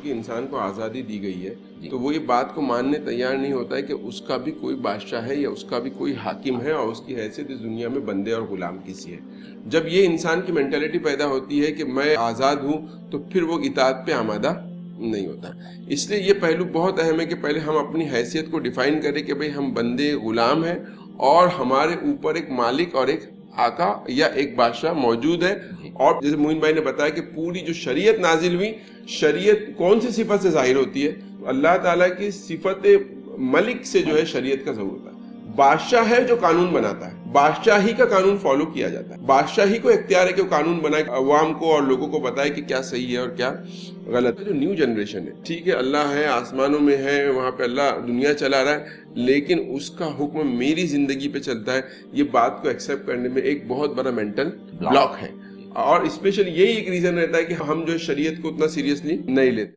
چونکہ انسان کو آزادی دی گئی ہے تو وہ یہ بات کو ماننے تیار نہیں ہوتا ہے کہ اس کا بھی کوئی بادشاہ ہے یا اس کا بھی کوئی حاکم ہے اور اس کی حیثیت اس دنیا میں بندے اور غلام کسی ہے. جب یہ انسان کی مینٹلٹی پیدا ہوتی ہے کہ میں آزاد ہوں تو پھر وہ اطاعت پہ آمادہ نہیں ہوتا. اس لیے یہ پہلو بہت اہم ہے کہ پہلے ہم اپنی حیثیت کو ڈیفائن کریں کہ بھئی ہم بندے غلام ہیں اور ہمارے اوپر ایک مالک اور ایک آقا یا ایک بادشاہ موجود ہے. اور جیسے معین بھائی نے بتایا کہ پوری جو شریعت نازل ہوئی، شریعت کون سی صفت سے ظاہر ہوتی ہے؟ اللہ تعالیٰ کی صفت ملک سے جو ہے شریعت کا ظہور ہوتا ہے. بادشاہ ہے جو قانون بناتا ہے، بادشاہی کا قانون فالو کیا جاتا ہے، بادشاہی کو اختیار ہے کہ وہ قانون بنائے، عوام کو اور لوگوں کو بتائے کہ کیا صحیح ہے اور کیا غلط ہے. جو نیو جنریشن ہے، ٹھیک ہے اللہ ہے، آسمانوں میں ہے، وہاں پہ اللہ دنیا چلا رہا ہے، لیکن اس کا حکم میری زندگی پہ چلتا ہے. یہ بات کو ایکسیپٹ کرنے میں ایک بہت بڑا مینٹل بلاک ہے. اور اسپیشلی یہی ایک ریزن رہتا ہے کہ ہم جو شریعت کو اتنا سیریسلی نہیں لیتے.